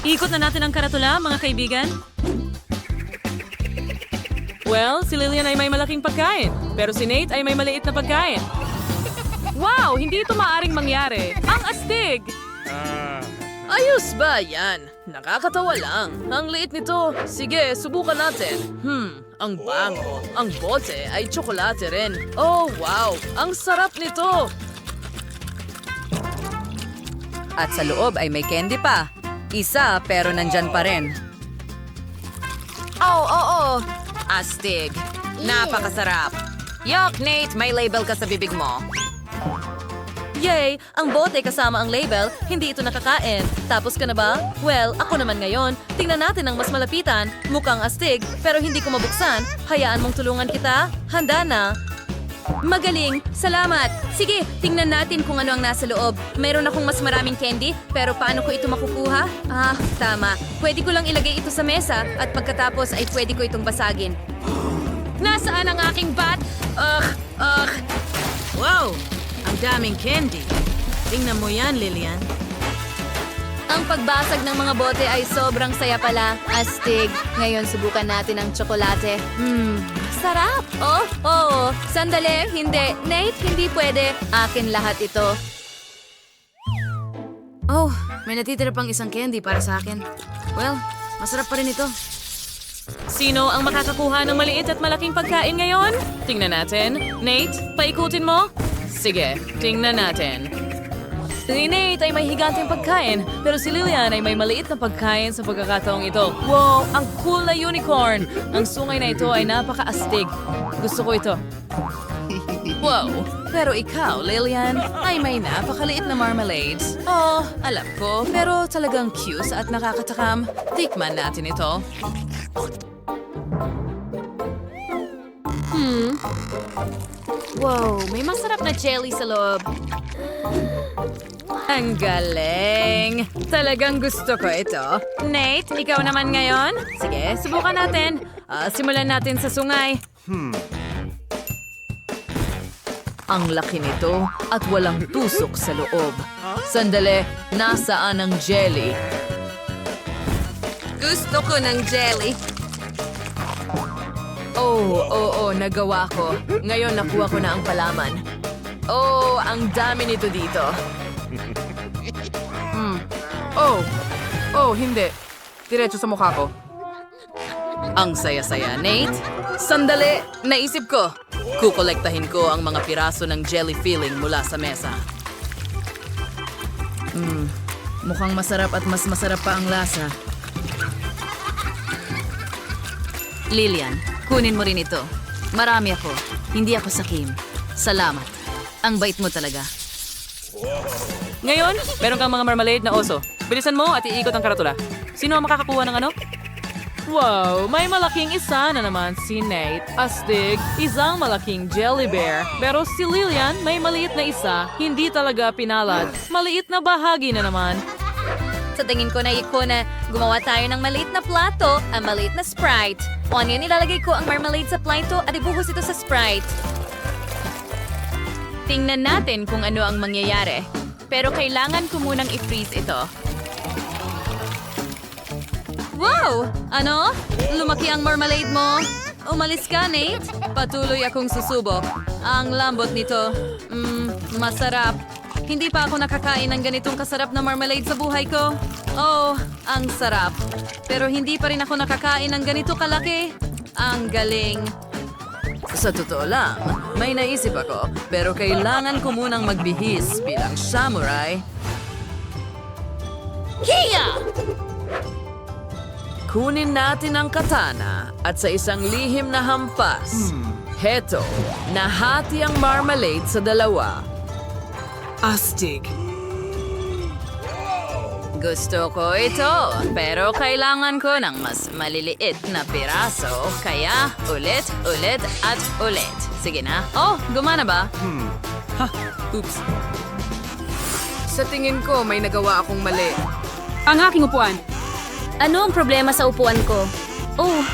Ikot na natin ang karatula, mga kaibigan. Well, si Lillian ay may malaking pagkain, pero si Nate ay may maliit na pagkain. Wow, hindi ito maaring mangyari. Ang astig! Ayos ba yan? Nakakatawa lang. Ang liit nito. Sige, subukan natin. Ang bango. Ang bote ay tsokolate rin. Oh, wow! Ang sarap nito! At sa loob ay may candy pa. Isa pero nandyan pa rin. Oo. Astig. Napakasarap. Yuck, Nate, may label ka sa bibig mo. Yay! Ang bote kasama ang label, hindi ito nakakain. Tapos ka na ba? Well, ako naman ngayon. Tingnan natin ang mas malapitan. Mukhang astig, pero hindi ko mabuksan. Hayaan mong tulungan kita. Handa na. Magaling! Salamat! Sige, tingnan natin kung ano ang nasa loob. Mayroon akong mas maraming candy, pero paano ko ito makukuha? Tama. Pwede ko lang ilagay ito sa mesa at pagkatapos ay pwede ko itong basagin. Nasaan ang aking bat? Wow! Ang daming candy. Tingnan mo yan, Lillian. Ang pagbasag ng mga bote ay sobrang saya pala. Astig. Ngayon subukan natin ang tsokolate. Sarap! Oo. Sandali, hindi. Nate, hindi pwede. Akin lahat ito. Oh, may natitira pang isang candy para sa akin. Well, masarap pa rin ito. Sino ang makakakuha ng maliit at malaking pagkain ngayon? Tingnan natin. Nate, paikutin mo? Sige, tingnan natin. Si Nate ay may higanteng pagkain, pero si Lillian ay may maliit na pagkain sa pagkakataong ito. Wow, ang cool na unicorn! Ang sungay na ito ay napaka-astig. Gusto ko ito. Wow, pero ikaw, Lillian, ay may napakaliit na marmalades. Oh, alam ko, pero talagang cute at nakakatakam. Tikman natin ito. Wow, may masarap na jelly sa loob. Ang galing! Talagang gusto ko ito. Nate, ikaw naman ngayon? Sige, subukan natin. Simulan natin sa sungay. Ang laki nito at walang tusok sa loob. Sandali, nasaan ang jelly? Gusto ko ng jelly. Oo, nagawa ko. Ngayon nakuha ko na ang palaman. Oh, ang dami nito dito. Hindi. Diretso sa mukha ko. Ang saya-saya, Nate. Sandali, naisip ko. Kukolektahin ko ang mga piraso ng jelly filling mula sa mesa. Mukhang masarap at mas masarap pa ang lasa. Lillian, kunin mo rin ito. Marami ako. Hindi ako sakim. Salamat. Ang bait mo talaga. Ngayon, meron kang mga marmalade na oso. Bilisan mo at iikot ang karatula. Sino ang makakakuha ng ano? Wow, may malaking isa na naman si Nate. Astig, isang malaking jelly bear. Pero si Lillian, may maliit na isa. Hindi talaga pinalad. Maliit na bahagi na naman. Sa tingin ko na gumawa tayo ng maliit na plato, ang maliit na Sprite. O ano nilalagay ko ang marmalade sa plato at ibuhos ito sa Sprite. Tingnan natin kung ano ang mangyayari. Pero kailangan ko munang i-freeze ito. Wow! Ano? Lumaki ang marmalade mo? Umalis ka, Nate? Patuloy akong susubok. Ang lambot nito. Masarap. Hindi pa ako nakakain ng ganitong kasarap na marmalade sa buhay ko. Oh, ang sarap. Pero hindi pa rin ako nakakain ng ganito kalaki. Ang galing. Sa totoo lang, may naisip ako, pero kailangan ko munang magbihis bilang samurai. Hiya! Kunin natin ang katana at sa isang lihim na hampas. Heto, nahati ang marmalade sa dalawa. Astig. Gusto ko ito, pero kailangan ko ng mas maliliit na piraso. Kaya, ulit at ulit. Sige na. Oh, gumana ba? Oops. Sa tingin ko, may nagawa akong mali. Ang aking upuan. Ano ang problema sa upuan ko? Oh,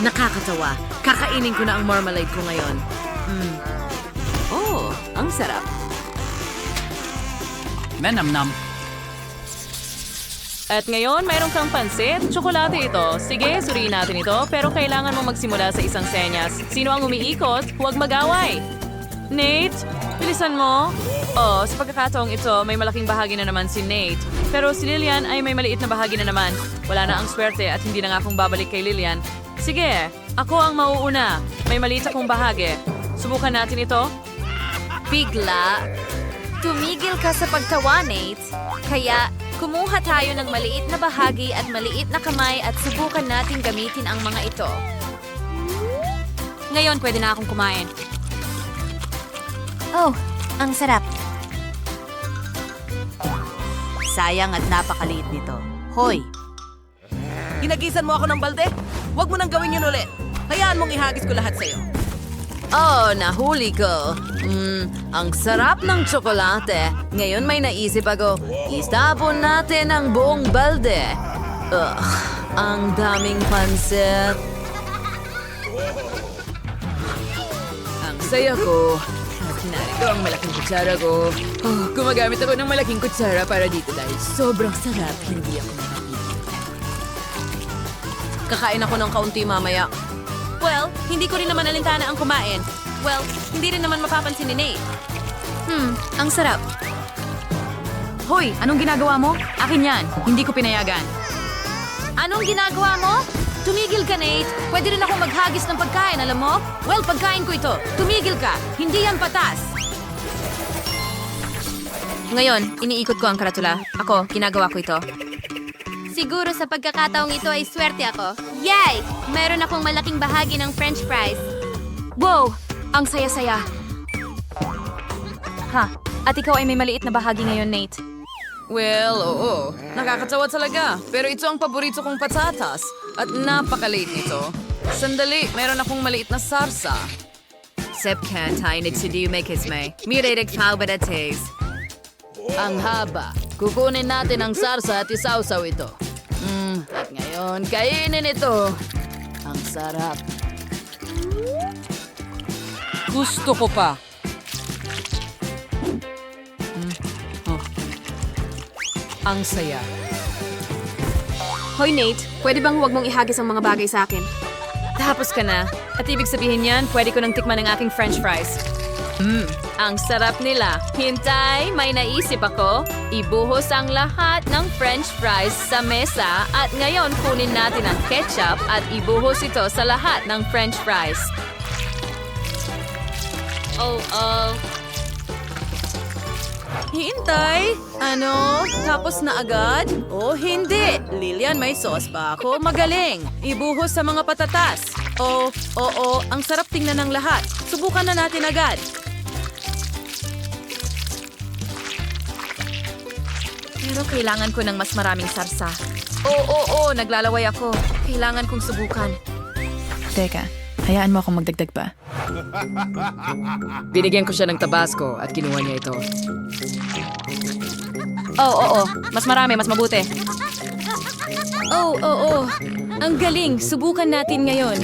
Nakakatawa. Kakainin ko na ang marmalade ko ngayon. Oh, ang sarap. Menamnam. At ngayon, mayroon kang pansit. Tsokolate ito. Sige, suriin natin ito. Pero kailangan mo magsimula sa isang senyas. Sino ang umiikot? Huwag mag-away. Nate, bilisan mo. Oh, sa pagkakataong ito, may malaking bahagi na naman si Nate. Pero si Lillian ay may maliit na bahagi na naman. Wala na ang swerte at hindi na nga akong babalik kay Lillian. Sige, ako ang mauuna. May maliit akong bahagi. Subukan natin ito. Bigla. Tumigil ka sa pagtawa, Nate. Kaya, kumuha tayo ng maliit na bahagi at maliit na kamay at subukan natin gamitin ang mga ito. Ngayon, pwede na akong kumain. Oh, ang sarap. Sayang at napakaliit nito. Hoy! Ginagisan mo ako ng balde? Huwag mo nang gawin yun ulit. Hayaan mong ihagis ko lahat sa'yo. Oh, nahuli ko. Ang sarap ng tsokolate. Ngayon may naisip ako, istapon natin ang buong balde. Ugh, ang daming pansit. Ang saya ko. At narito ang malaking kutsara ko. Oh, gumagamit ako ng malaking kutsara para dito dahil sobrang sarap. Hindi ako nakakita. Kakain ako ng kaunti mamaya. Well, hindi ko rin naman alintana ang kumain. Well, hindi rin naman mapapansin ni Nate. Ang sarap. Hoy, anong ginagawa mo? Akin yan. Hindi ko pinayagan. Anong ginagawa mo? Tumigil ka, Nate. Pwede rin ako maghagis ng pagkain, alam mo? Well, pagkain ko ito. Tumigil ka. Hindi yan patas. Ngayon, iniikot ko ang karatula. Ako, ginagawa ko ito. Siguro sa pagkakataong ito ay swerte ako. Yay! Meron akong malaking bahagi ng french fries. Wow! Ang saya-saya. Ha? At ikaw ay may maliit na bahagi ngayon, Nate. Well, oo. Nakakatawa talaga. Pero ito ang paborito kong patatas. At napakaliit nito. Sandali, meron akong maliit na sarsa. Sepkan tayo nagsidiyumekisme. Miredik pao badates. Ang haba. Kukunin natin ang sarsa at isawsaw ito. At ngayon, kainin ito. Ang sarap. Gusto ko pa. Ang saya. Hoy, Nate. Pwede bang huwag mong ihagis ang mga bagay sa akin? Tapos ka na. At ibig sabihin yan, pwede ko nang tikman ang aking french fries. Ang sarap nila. Hintay, may naisip ako. Ibuhos ang lahat ng french fries sa mesa at ngayon kunin natin ang ketchup at ibuhos ito sa lahat ng french fries. Oh. Hintay! Ano? Tapos na agad? Oh, hindi. Lillian, may sauce pa ako. Magaling. Ibuhos sa mga patatas. Oh, oo. Ang sarap tingnan ng lahat. Subukan na natin agad. Pero kailangan ko ng mas maraming sarsa. Oo, naglalaway ako. Kailangan kong subukan. Teka, hayaan mo akong magdagdag pa. Binigyan ko siya ng tabasco at kinuha niya ito. Oo. Mas marami, mas mabuti. Oo. Ang galing. Subukan natin ngayon.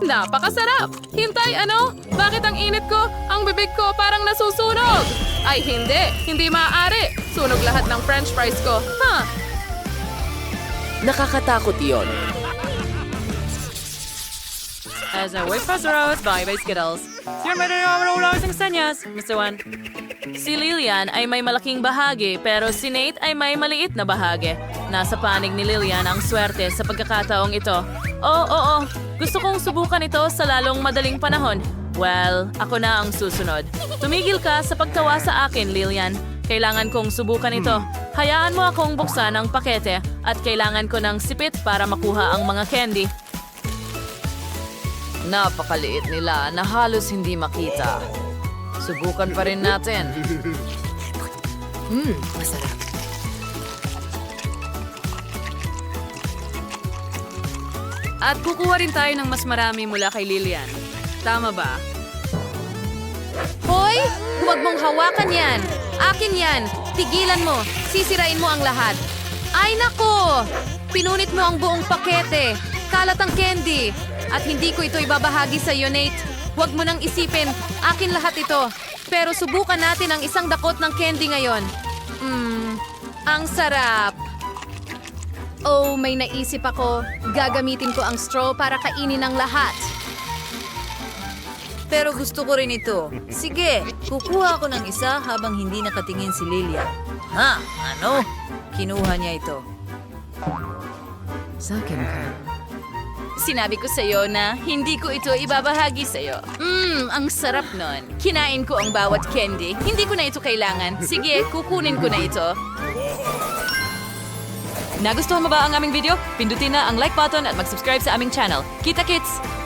Napakasarap! Hintay, ano? Bakit ang init ko? Ang bibig ko parang nasusunog! Ay, hindi! Hindi maaari! Sunog lahat ng french fries ko. Nakakatakot yon. As a wait for Rose, bye-bye Skittles. You're ready to roll ang sanyas, Mr. One. Si Lillian ay may malaking bahagi, pero si Nate ay may maliit na bahagi. Nasa panig ni Lillian ang swerte sa pagkakataong ito. Oo. Gusto kong subukan ito sa lalong madaling panahon. Well, ako na ang susunod. Tumigil ka sa pagtawa sa akin, Lillian. Kailangan kong subukan ito. Hayaan mo akong buksan ang pakete at kailangan ko ng sipit para makuha ang mga candy. Napakaliit nila na halos hindi makita. Subukan pa rin natin. Masarap. At kukuha rin tayo ng mas marami mula kay Lillian. Tama ba? Hoy! Huwag mong hawakan yan! Akin yan! Tigilan mo! Sisirain mo ang lahat! Ay nako! Pinunit mo ang buong pakete! Kalat ang candy! At hindi ko ito ibabahagi sa iyo, Nate. Huwag mo nang isipin. Akin lahat ito. Pero subukan natin ang isang dakot ng candy ngayon. Ang sarap! Oh, may naisip ako. Gagamitin ko ang straw para kainin ng lahat. Pero gusto ko rin ito. Sige, kukuha ako ng isa habang hindi nakatingin si Lilia. Ha? Ano? Kinuha niya ito. Sa akin ka. Sinabi ko sa'yo na hindi ko ito ibabahagi sa'yo. Ang sarap nun. Kinain ko ang bawat candy. Hindi ko na ito kailangan. Sige, kukunin ko na ito. Nagustuhan mo ba ang aming video? Pindutin na ang like button at mag-subscribe sa aming channel. Kita-kits!